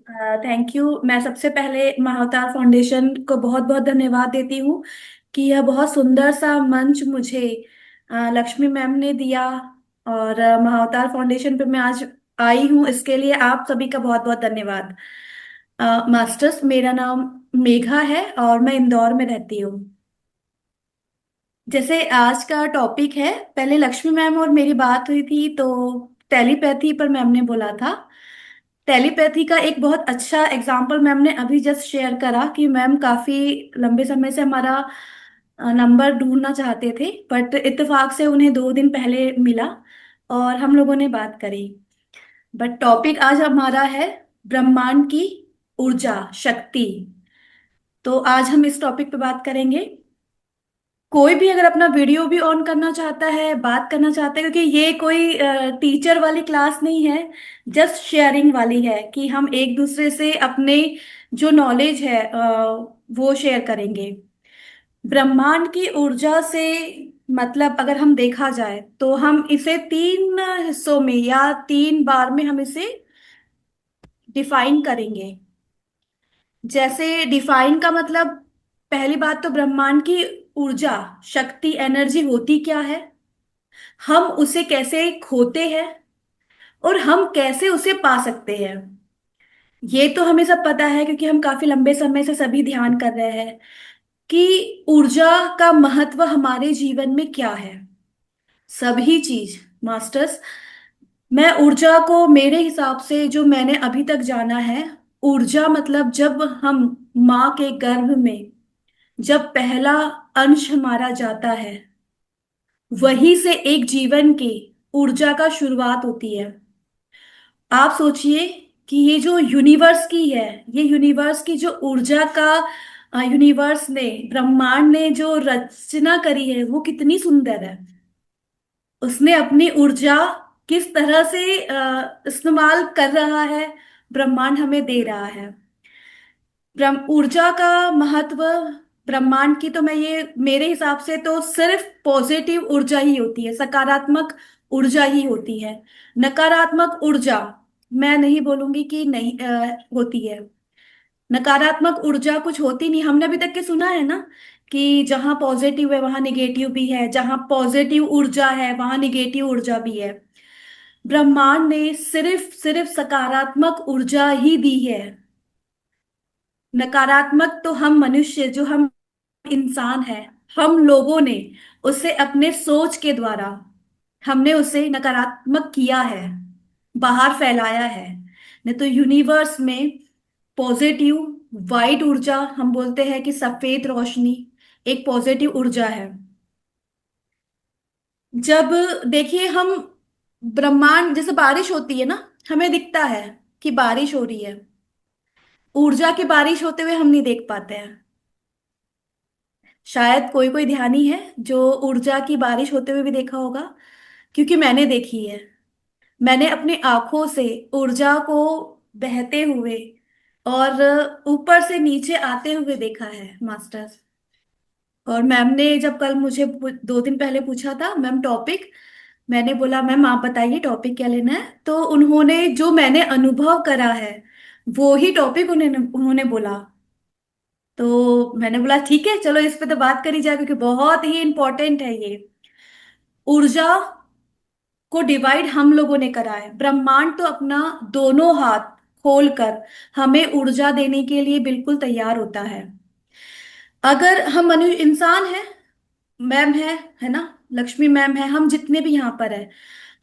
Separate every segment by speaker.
Speaker 1: Thank you. मैं सबसे पहले महाअवतार फाउंडेशन को बहुत बहुत धन्यवाद देती हूँ कि यह बहुत सुंदर सा मंच मुझे लक्ष्मी मैम ने दिया। और महाअवतार फाउंडेशन पे मैं आज आई हूँ, इसके लिए आप सभी का बहुत बहुत धन्यवाद। मास्टर्स, मेरा नाम मेघा है और मैं इंदौर में रहती हूँ। जैसे आज का टॉपिक है, पहले लक्ष्मी मैम और मेरी बात हुई थी तो टेलीपैथी पर मैम ने बोला था। टेलीपैथी का एक बहुत अच्छा एग्जाम्पल मैम ने अभी जस्ट शेयर करा कि मैम काफी लंबे समय से हमारा नंबर ढूंढना चाहते थे, बट इत्तेफाक से उन्हें 2 दिन पहले मिला और हम लोगों ने बात करी। बट टॉपिक आज हमारा है ब्रह्मांड की ऊर्जा शक्ति। तो आज हम इस टॉपिक पे बात करेंगे। कोई भी अगर अपना वीडियो भी ऑन करना चाहता है, बात करना चाहता है, क्योंकि ये कोई टीचर वाली क्लास नहीं है, जस्ट शेयरिंग वाली है कि हम एक दूसरे से अपने जो नॉलेज है वो शेयर करेंगे। ब्रह्मांड की ऊर्जा से मतलब अगर हम देखा जाए तो हम इसे 3 हिस्सों में या 3 बार में हम इसे डिफाइन करेंगे। जैसे डिफाइन का मतलब, पहली बात तो ब्रह्मांड की ऊर्जा शक्ति एनर्जी होती क्या है, हम उसे कैसे खोते हैं और हम कैसे उसे पा सकते हैं। ये तो हमें सब पता है क्योंकि हम काफी लंबे समय से सभी ध्यान कर रहे हैं कि ऊर्जा का महत्व हमारे जीवन में क्या है। सभी चीज मास्टर्स, मैं ऊर्जा को मेरे हिसाब से जो मैंने अभी तक जाना है, ऊर्जा मतलब जब हम माँ के गर्भ में जब पहला अंश हमारा जाता है, वहीं से एक जीवन की ऊर्जा का शुरुआत होती है। आप सोचिए कि ये जो यूनिवर्स की है, ये यूनिवर्स की जो ऊर्जा का यूनिवर्स ने, ब्रह्मांड ने जो रचना करी है वो कितनी सुंदर है। उसने अपनी ऊर्जा किस तरह से इस्तेमाल कर रहा है, ब्रह्मांड हमें दे रहा है। ब्रह्म ऊर्जा का महत्व ब्रह्मांड की, तो मैं ये मेरे हिसाब से तो सिर्फ पॉजिटिव ऊर्जा ही होती है, सकारात्मक ऊर्जा ही होती है। नकारात्मक ऊर्जा मैं नहीं बोलूंगी कि नहीं होती है। नकारात्मक ऊर्जा कुछ होती नहीं, हमने अभी तक के सुना है ना कि जहां पॉजिटिव है वहां निगेटिव भी है, जहां पॉजिटिव ऊर्जा है वहां निगेटिव ऊर्जा भी है। ब्रह्मांड ने सिर्फ सिर्फ सकारात्मक ऊर्जा ही दी है। नकारात्मक तो हम मनुष्य, जो हम इंसान है, हम लोगों ने उसे अपने सोच के द्वारा हमने उसे नकारात्मक किया है, बाहर फैलाया है। नहीं तो यूनिवर्स में पॉजिटिव वाइट ऊर्जा, हम बोलते हैं कि सफेद रोशनी एक पॉजिटिव ऊर्जा है। जब देखिए हम ब्रह्मांड, जैसे बारिश होती है ना, हमें दिखता है कि बारिश हो रही है, ऊर्जा की बारिश होते हुए हम नहीं देख पाते हैं। शायद कोई कोई ध्यानी है जो ऊर्जा की बारिश होते हुए भी देखा होगा, क्योंकि मैंने देखी है। मैंने अपनी आंखों से ऊर्जा को बहते हुए और ऊपर से नीचे आते हुए देखा है मास्टर। और मैम ने जब कल मुझे 2 दिन पहले पूछा था मैम टॉपिक, मैंने बोला मैम आप बताइए टॉपिक क्या लेना है, तो उन्होंने जो मैंने अनुभव करा है वो ही टॉपिक उन्होंने उन्होंने बोला। तो मैंने बोला ठीक है, चलो इस पे तो बात करी जाए क्योंकि बहुत ही इंपॉर्टेंट है ये। ऊर्जा को डिवाइड हम लोगों ने करा है, ब्रह्मांड तो अपना दोनों हाथ खोलकर हमें ऊर्जा देने के लिए बिल्कुल तैयार होता है। अगर हम मनुष्य इंसान है, मैम है ना, लक्ष्मी मैम है, हम जितने भी यहाँ पर है,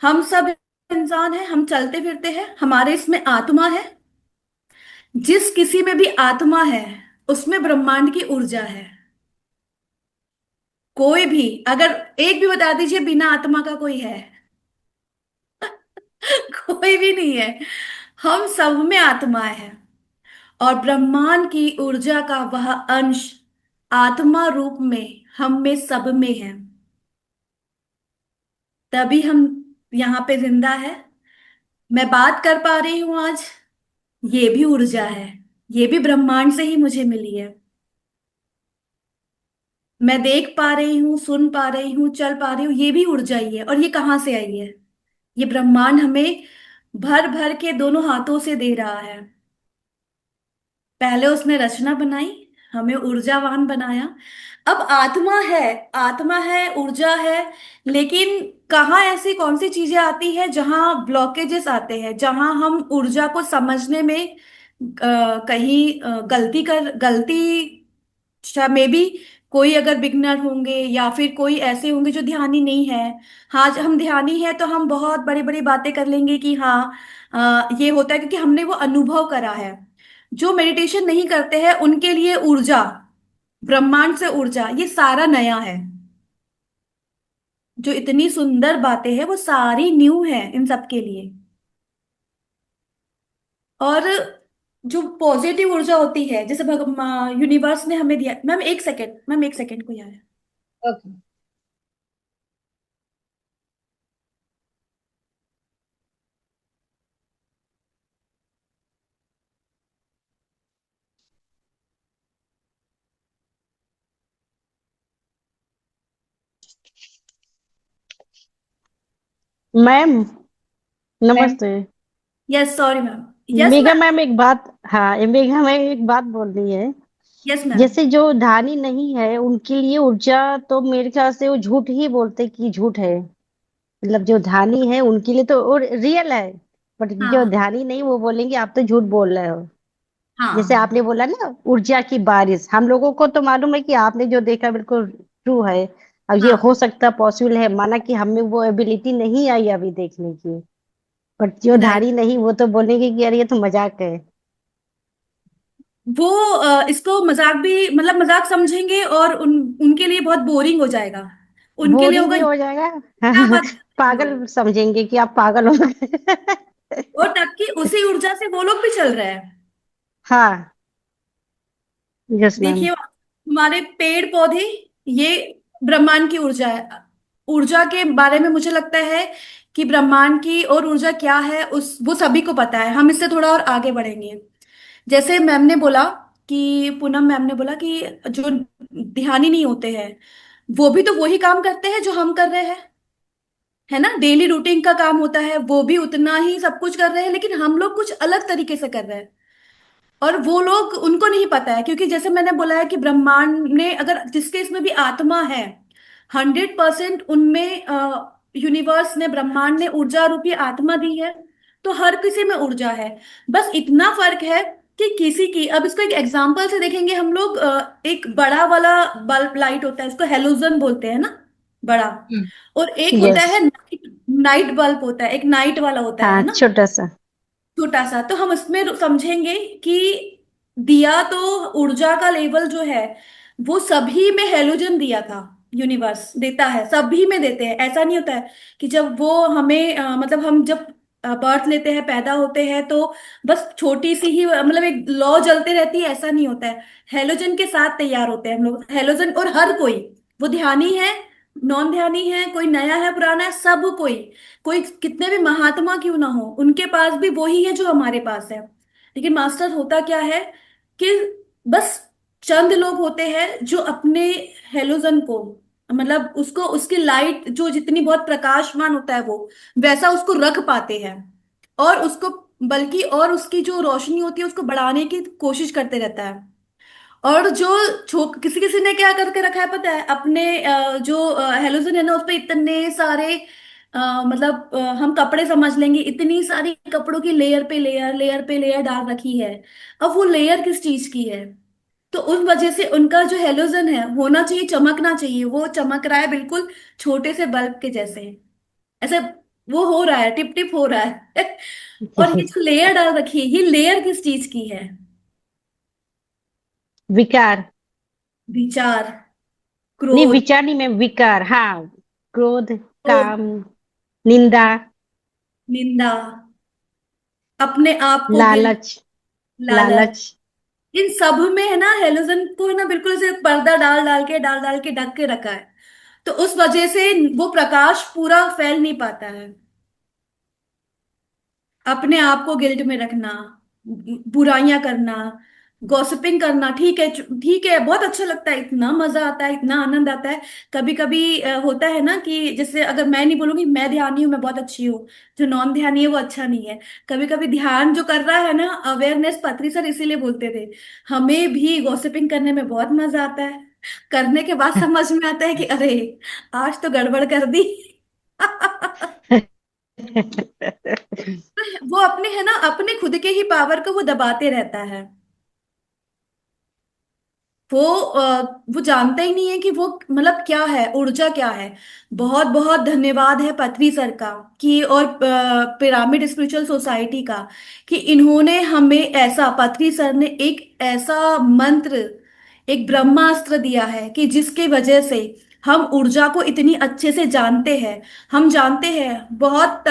Speaker 1: हम सब इंसान है, हम चलते फिरते हैं, हमारे इसमें आत्मा है। जिस किसी में भी आत्मा है उसमें ब्रह्मांड की ऊर्जा है। कोई भी अगर एक भी बता दीजिए बिना आत्मा का कोई है? कोई भी नहीं है। हम सब में आत्मा है और ब्रह्मांड की ऊर्जा का वह अंश आत्मा रूप में हम में सब में है। तभी हम यहाँ पे जिंदा है, मैं बात कर पा रही हूं आज, ये भी ऊर्जा है। ये भी ब्रह्मांड से ही मुझे मिली है। मैं देख पा रही हूँ, सुन पा रही हूँ, चल पा रही हूँ, ये भी ऊर्जा ही है। और ये कहाँ से आई है? ये ब्रह्मांड हमें भर भर के दोनों हाथों से दे रहा है। पहले उसने रचना बनाई, हमें ऊर्जावान बनाया। अब आत्मा है, आत्मा है, ऊर्जा है, लेकिन कहाँ ऐसी कौन सी चीजें आती है जहां ब्लॉकेजेस आते हैं, जहां हम ऊर्जा को समझने में कहीं गलती मे बी कोई अगर बिगनर होंगे या फिर कोई ऐसे होंगे जो ध्यानी नहीं है। हाँ, हम ध्यानी है तो हम बहुत बड़ी बड़ी बातें कर लेंगे कि हाँ ये होता है क्योंकि हमने वो अनुभव करा है। जो मेडिटेशन नहीं करते हैं उनके लिए ऊर्जा, ब्रह्मांड से ऊर्जा, ये सारा नया है। जो इतनी सुंदर बातें हैं वो सारी न्यू है इन सब के लिए। और जो पॉजिटिव ऊर्जा होती है, जैसे यूनिवर्स ने हमें दिया। मैम एक सेकेंड, मैम एक सेकेंड को यार।
Speaker 2: ओके। मैम,
Speaker 1: मैम,
Speaker 2: नमस्ते।
Speaker 1: Yes sorry ma'am. Yes
Speaker 2: Megha
Speaker 1: ma'am.
Speaker 2: Ma'am एक बात, हाँ मेघा मैम एक बात बोलनी है।
Speaker 1: Yes ma'am.
Speaker 2: जैसे जो धानी नहीं है उनके लिए ऊर्जा, तो मेरे ख्याल से वो झूठ ही बोलते कि झूठ है। मतलब जो धानी है उनके लिए तो और रियल है, बट जो
Speaker 1: हाँ
Speaker 2: धानी नहीं वो बोलेंगे आप तो झूठ बोल रहे हो। जैसे
Speaker 1: हाँ
Speaker 2: आपने बोला ना ऊर्जा की बारिश, हम लोगों को तो मालूम है कि आपने जो देखा बिल्कुल ट्रू है। अब ये हो
Speaker 1: हाँ।
Speaker 2: सकता पॉसिबल है, माना कि हमें वो एबिलिटी नहीं आई अभी देखने की, बट जो
Speaker 1: राइट।
Speaker 2: धारी नहीं वो तो बोलेंगे कि यार ये तो मजाक है।
Speaker 1: वो इसको मजाक भी, मतलब मजाक समझेंगे, और उनके लिए बहुत बोरिंग हो जाएगा। उनके लिए
Speaker 2: बोरिंग
Speaker 1: होगा
Speaker 2: भी
Speaker 1: ये
Speaker 2: हो जाएगा।
Speaker 1: क्या बात कर रहे हो।
Speaker 2: पागल समझेंगे कि आप पागल हो गए।
Speaker 1: और तब की उसी ऊर्जा से वो लोग भी चल रहे हैं।
Speaker 2: हाँ। Yes ma'am.
Speaker 1: देखिए हमारे पेड़ पौधे, ये ब्रह्मांड की ऊर्जा है। ऊर्जा के बारे में मुझे लगता है कि ब्रह्मांड की और ऊर्जा क्या है उस वो सभी को पता है। हम इससे थोड़ा और आगे बढ़ेंगे। जैसे मैम ने बोला कि पूनम मैम ने बोला कि जो ध्यानी नहीं होते हैं वो भी तो वही काम करते हैं जो हम कर रहे हैं, है ना। डेली रूटीन का काम होता है, वो भी उतना ही सब कुछ कर रहे हैं, लेकिन हम लोग कुछ अलग तरीके से कर रहे हैं। और वो लोग, उनको नहीं पता है, क्योंकि जैसे मैंने बोला है कि ब्रह्मांड ने अगर जिसके इसमें भी आत्मा है, 100% उनमें यूनिवर्स ने, ब्रह्मांड ने ऊर्जा रूपी आत्मा दी है। तो हर किसी में ऊर्जा है। बस इतना फर्क है कि किसी की, अब इसको एक एग्जांपल से देखेंगे हम लोग। एक बड़ा वाला बल्ब लाइट होता है, इसको हेलोजन बोलते हैं ना, बड़ा। और एक होता
Speaker 2: यस।
Speaker 1: है नाइट, नाइट बल्ब होता है, एक नाइट वाला होता
Speaker 2: हाँ
Speaker 1: है ना,
Speaker 2: छोटा सा।
Speaker 1: छोटा सा। तो हम इसमें समझेंगे कि दिया तो ऊर्जा का लेवल जो है वो सभी में, हेलोजन दिया था, यूनिवर्स देता है, सभी में देते हैं। ऐसा नहीं होता है कि जब वो हमें मतलब हम जब बर्थ लेते हैं, पैदा होते हैं, तो बस छोटी सी ही मतलब एक लौ जलती रहती है, ऐसा नहीं होता है। हेलोजन के साथ तैयार होते हैं हम लोग, हेलोजन। और हर कोई, वो ध्यानी है, नॉन ध्यानी है, कोई नया है, पुराना है, सब कोई, कोई कितने भी महात्मा क्यों ना हो, उनके पास भी वही है जो हमारे पास है। लेकिन मास्टर होता क्या है कि बस चंद लोग होते हैं जो अपने हेलोजन को, मतलब उसको, उसकी लाइट जो जितनी बहुत प्रकाशमान होता है वो वैसा उसको रख पाते हैं, और उसको, बल्कि और उसकी जो रोशनी होती है उसको बढ़ाने की कोशिश करते रहता है। और जो किसी किसी ने क्या करके रखा है पता है, अपने जो हेलोजन है ना उस पे इतने सारे मतलब हम कपड़े समझ लेंगे, इतनी सारी कपड़ों की लेयर पे लेयर, लेयर पे लेयर डाल रखी है। अब वो लेयर किस चीज की है? तो उस वजह से उनका जो हेलोजन है होना चाहिए, चमकना चाहिए, वो चमक रहा है बिल्कुल छोटे से बल्ब के जैसे, ऐसे वो हो रहा है, टिप टिप हो रहा है। और ये जो लेयर डाल रखी है, ये लेयर किस चीज की है?
Speaker 2: विकार।
Speaker 1: विचार,
Speaker 2: नहीं
Speaker 1: क्रोध,
Speaker 2: विचार नहीं मैम, विकार, हाँ। क्रोध, काम, निंदा,
Speaker 1: निंदा, अपने आप को गिल्ट,
Speaker 2: लालच।
Speaker 1: लालच,
Speaker 2: लालच।
Speaker 1: इन सब में है ना हेलोजन को, है ना, बिल्कुल से पर्दा डाल डाल के ढक के रखा है। तो उस वजह से वो प्रकाश पूरा फैल नहीं पाता है। अपने आप को गिल्ट में रखना, बुराइयां करना, गॉसिपिंग करना ठीक है, ठीक है, बहुत अच्छा लगता है, इतना मजा आता है, इतना आनंद आता है। कभी कभी होता है ना कि जैसे अगर मैं नहीं बोलूंगी मैं ध्यानी हूँ, मैं बहुत अच्छी हूँ, जो नॉन ध्यानी है वो अच्छा नहीं है। कभी कभी ध्यान जो कर रहा है ना, अवेयरनेस, पत्री सर इसीलिए बोलते थे हमें भी गॉसिपिंग करने में बहुत मजा आता है। करने के बाद समझ में आता है कि अरे आज तो गड़बड़ कर दी। वो अपने है ना, अपने खुद के ही पावर को वो दबाते रहता है। वो जानता ही नहीं है कि वो मतलब क्या है, ऊर्जा क्या है। बहुत बहुत धन्यवाद है पथरी सर का, कि और पिरामिड स्पिरिचुअल सोसाइटी का, कि इन्होंने हमें ऐसा, पथरी सर ने एक ऐसा मंत्र, एक ब्रह्मास्त्र दिया है कि जिसके वजह से हम ऊर्जा को इतनी अच्छे से जानते हैं। हम जानते हैं बहुत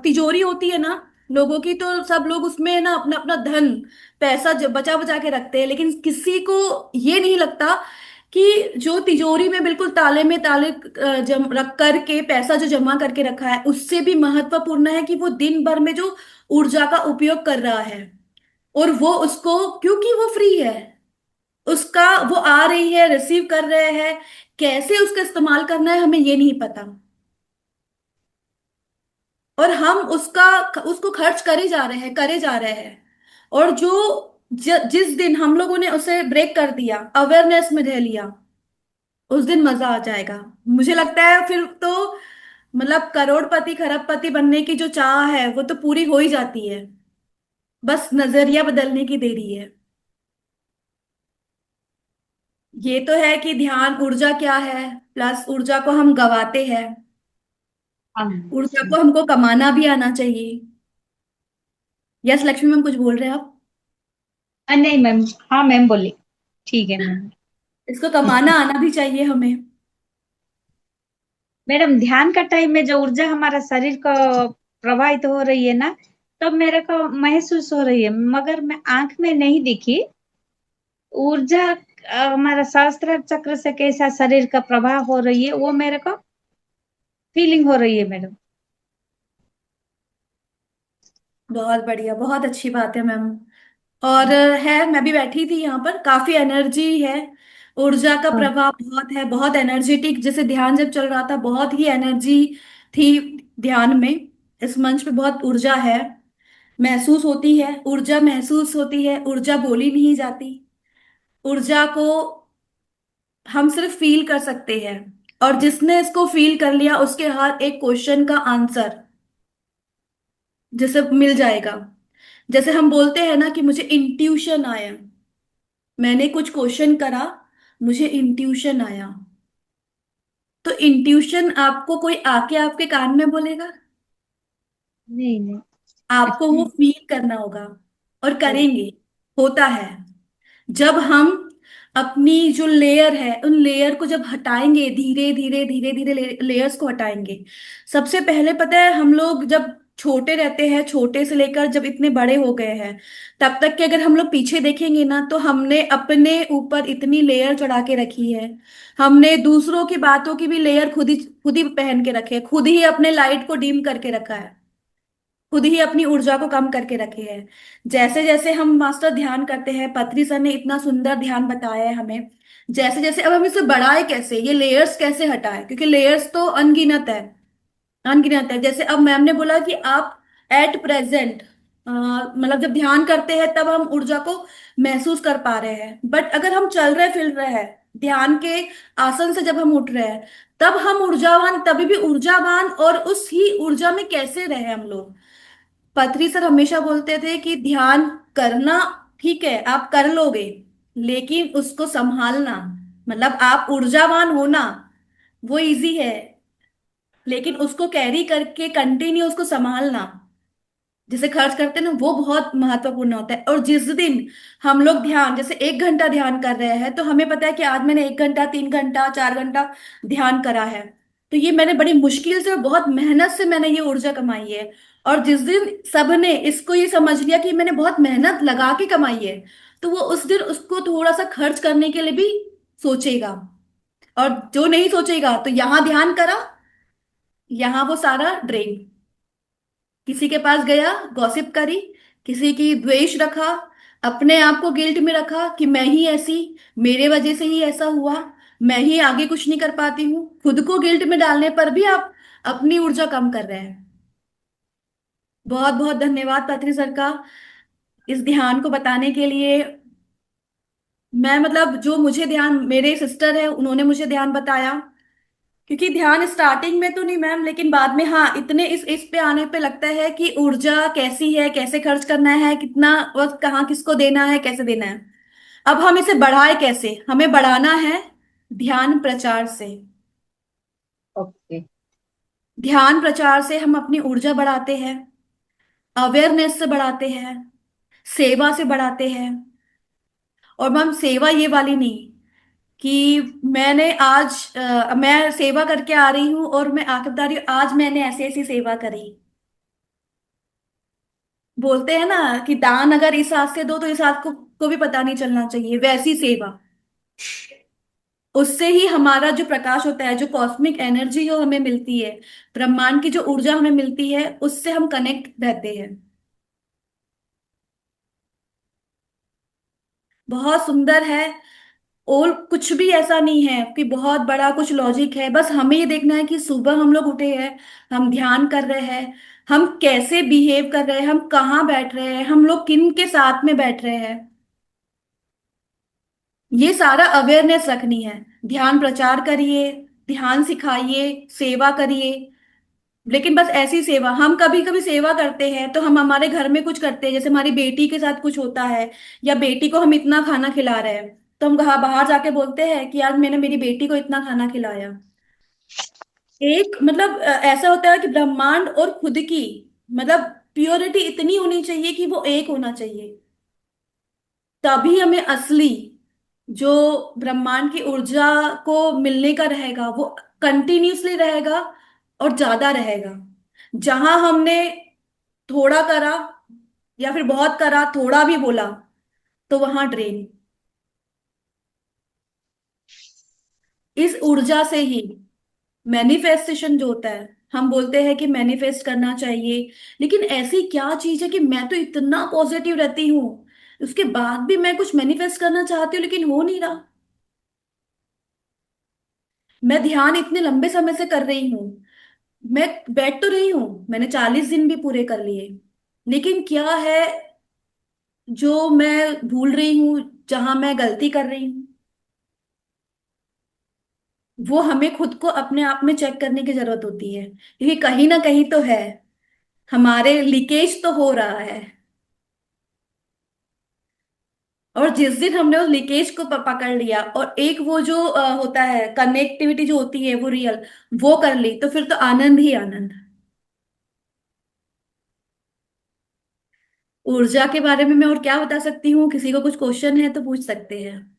Speaker 1: तिजोरी होती है ना लोगों की, तो सब लोग उसमें ना अपना अपना धन पैसा बचा बचा के रखते हैं, लेकिन किसी को ये नहीं लगता कि जो तिजोरी में बिल्कुल ताले में ताले जम रख करके पैसा जो जमा करके रखा है, उससे भी महत्वपूर्ण है कि वो दिन भर में जो ऊर्जा का उपयोग कर रहा है, और वो उसको, क्योंकि वो फ्री है, उसका वो आ रही है, रिसीव कर रहे हैं, कैसे उसका इस्तेमाल करना है हमें ये नहीं पता, और हम उसको खर्च करे जा रहे हैं, करे जा रहे हैं। और जिस दिन हम लोगों ने उसे ब्रेक कर दिया, अवेयरनेस में रह लिया, उस दिन मजा आ जाएगा। मुझे लगता है फिर तो मतलब करोड़पति खरबपति बनने की जो चाह है वो तो पूरी हो ही जाती है, बस नजरिया बदलने की देरी है। ये तो है कि ध्यान ऊर्जा क्या है, प्लस ऊर्जा को हम गवाते हैं,
Speaker 2: हाँ।
Speaker 1: ऊर्जा को हमको कमाना भी आना चाहिए। यस लक्ष्मी मैम, कुछ बोल रहे हैं आप?
Speaker 2: नहीं मैम। हाँ मैम बोली। ठीक है मैम।
Speaker 1: इसको कमाना आना भी चाहिए हमें।
Speaker 2: मैडम ध्यान का टाइम में जो ऊर्जा हमारा शरीर को प्रवाहित हो रही है ना, तब मेरे को महसूस हो रही है, मगर मैं आंख में नहीं दिखी ऊर्जा। हमारा सहस्त्र चक्र से कैसा शरीर का प्रवाह हो रही है वो मेरे को फीलिंग हो रही है मैडम।
Speaker 1: बहुत बढ़िया, बहुत अच्छी बात है मैम। और है, मैं भी बैठी थी यहाँ पर, काफी एनर्जी है, ऊर्जा का
Speaker 2: हाँ।
Speaker 1: प्रभाव बहुत है, बहुत एनर्जेटिक, जैसे ध्यान जब चल रहा था बहुत ही एनर्जी थी ध्यान में। इस मंच पे बहुत ऊर्जा है, महसूस होती है, ऊर्जा महसूस होती है, ऊर्जा बोली नहीं जाती। ऊर्जा को हम सिर्फ फील कर सकते हैं, और जिसने इसको फील कर लिया उसके हर एक क्वेश्चन का आंसर जैसे मिल जाएगा। जैसे हम बोलते हैं ना कि मुझे इंट्यूशन आया, मैंने कुछ क्वेश्चन करा, मुझे इंट्यूशन आया, तो इंट्यूशन आपको कोई आके आपके कान में बोलेगा?
Speaker 2: नहीं नहीं।
Speaker 1: आपको वो फील करना होगा, और करेंगे। होता है जब हम अपनी जो लेयर है उन लेयर को जब हटाएंगे, धीरे धीरे धीरे धीरे लेयर्स को हटाएंगे। सबसे पहले पता है, हम लोग जब छोटे रहते हैं, छोटे से लेकर जब इतने बड़े हो गए हैं, तब तक के अगर हम लोग पीछे देखेंगे ना, तो हमने अपने ऊपर इतनी लेयर चढ़ा के रखी है। हमने दूसरों की बातों की भी लेयर खुद ही पहन के रखे है, खुद ही अपने लाइट को डिम करके रखा है, खुद ही अपनी ऊर्जा को कम करके रखे हैं। जैसे जैसे हम मास्टर ध्यान करते हैं, पत्री सर ने इतना सुंदर ध्यान बताया है हमें, जैसे जैसे अब हम इसे बढ़ाए कैसे, ये लेयर्स कैसे हटाए, क्योंकि लेयर्स तो अनगिनत है, अनगिनत है। जैसे अब मैम ने बोला कि आप एट प्रेजेंट, मतलब जब ध्यान करते हैं तब हम ऊर्जा को महसूस कर पा रहे हैं, बट अगर हम चल रहे फिर रहे हैं ध्यान के आसन से, जब हम उठ रहे हैं तब हम ऊर्जावान, तभी भी ऊर्जावान, और उस ही ऊर्जा में कैसे रहे हम लोग। पथरी सर हमेशा बोलते थे कि ध्यान करना ठीक है आप कर लोगे, लेकिन उसको संभालना, मतलब आप ऊर्जावान होना वो इजी है, लेकिन उसको कैरी करके कंटिन्यू उसको संभालना, जिसे खर्च करते हैं ना, वो बहुत महत्वपूर्ण होता है। और जिस दिन हम लोग ध्यान, जैसे 1 घंटा ध्यान कर रहे हैं, तो हमें पता है कि आज मैंने 1 घंटा, 3 घंटा, 4 घंटा ध्यान करा है, तो ये मैंने बड़ी मुश्किल से और बहुत मेहनत से मैंने ये ऊर्जा कमाई है। और जिस दिन सबने इसको ये समझ लिया कि मैंने बहुत मेहनत लगा के कमाई है, तो वो उस दिन उसको थोड़ा सा खर्च करने के लिए भी सोचेगा। और जो नहीं सोचेगा, तो यहाँ ध्यान करा, यहाँ वो सारा ड्रेन, किसी के पास गया, गॉसिप करी, किसी की द्वेष रखा, अपने आप को गिल्ट में रखा कि मैं ही ऐसी, मेरे वजह से ही ऐसा हुआ, मैं ही आगे कुछ नहीं कर पाती हूँ। खुद को गिल्ट में डालने पर भी आप अपनी ऊर्जा कम कर रहे हैं। बहुत बहुत धन्यवाद पत्री सर का इस ध्यान को बताने के लिए। मैं मतलब जो मुझे ध्यान, मेरे सिस्टर है उन्होंने मुझे ध्यान बताया, क्योंकि ध्यान स्टार्टिंग में तो नहीं मैम, लेकिन बाद में हाँ, इतने इस पे आने पे लगता है कि ऊर्जा कैसी है, कैसे खर्च करना है, कितना वक्त कहाँ किसको देना है, कैसे देना है। अब हम इसे बढ़ाए कैसे, हमें बढ़ाना है ध्यान प्रचार से।
Speaker 2: ओके।
Speaker 1: ध्यान प्रचार से हम अपनी ऊर्जा बढ़ाते हैं, अवेयरनेस से बढ़ाते हैं, सेवा से बढ़ाते हैं। और मैम सेवा ये वाली नहीं कि मैंने आज मैं सेवा करके आ रही हूँ और मैं आके बता रही हूँ आज मैंने ऐसी ऐसी सेवा करी। बोलते हैं ना कि दान अगर इस हाथ से दो तो इस हाथ को भी पता नहीं चलना चाहिए, वैसी सेवा। उससे ही हमारा जो प्रकाश होता है, जो कॉस्मिक एनर्जी जो हमें मिलती है, ब्रह्मांड की जो ऊर्जा हमें मिलती है, उससे हम कनेक्ट रहते हैं। बहुत सुंदर है। और कुछ भी ऐसा नहीं है कि बहुत बड़ा कुछ लॉजिक है, बस हमें ये देखना है कि सुबह हम लोग उठे हैं, हम ध्यान कर रहे हैं, हम कैसे बिहेव कर रहे हैं, हम कहाँ बैठ रहे हैं, हम लोग किन के साथ में बैठ रहे हैं, ये सारा अवेयरनेस रखनी है। ध्यान प्रचार करिए, ध्यान सिखाइए, सेवा करिए। लेकिन बस ऐसी सेवा, हम कभी कभी सेवा करते हैं तो हम हमारे घर में कुछ करते हैं, जैसे हमारी बेटी के साथ कुछ होता है, या बेटी को हम इतना खाना खिला रहे हैं, तो हम कहा बाहर जाके बोलते हैं कि आज मैंने मेरी बेटी को इतना खाना खिलाया। एक मतलब ऐसा होता है कि ब्रह्मांड और खुद की मतलब प्योरिटी इतनी होनी चाहिए कि वो एक होना चाहिए। तभी हमें असली जो ब्रह्मांड की ऊर्जा को मिलने का रहेगा वो कंटिन्यूसली रहेगा और ज्यादा रहेगा। जहां हमने थोड़ा करा या फिर बहुत करा, थोड़ा भी बोला, तो वहां ड्रेन। इस ऊर्जा से ही मैनिफेस्टेशन जो होता है, हम बोलते हैं कि मैनिफेस्ट करना चाहिए, लेकिन ऐसी क्या चीज है कि मैं तो इतना पॉजिटिव रहती हूँ, उसके बाद भी मैं कुछ मैनिफेस्ट करना चाहती हूँ लेकिन हो नहीं रहा। मैं ध्यान इतने लंबे समय से कर रही हूँ, मैं बैठ तो रही हूँ, मैंने 40 दिन भी पूरे कर लिए, लेकिन क्या है जो मैं भूल रही हूँ, जहां मैं गलती कर रही हूँ। वो हमें खुद को अपने आप में चेक करने की जरूरत होती है, क्योंकि कहीं ना कहीं तो है, हमारे लीकेज तो हो रहा है। और जिस दिन हमने उस लीकेज को पकड़ लिया और एक वो जो होता है कनेक्टिविटी जो होती है वो रियल, वो कर ली, तो फिर तो आनंद ही आनंद। ऊर्जा के बारे में मैं और क्या बता सकती हूँ, किसी को कुछ क्वेश्चन है तो पूछ सकते हैं।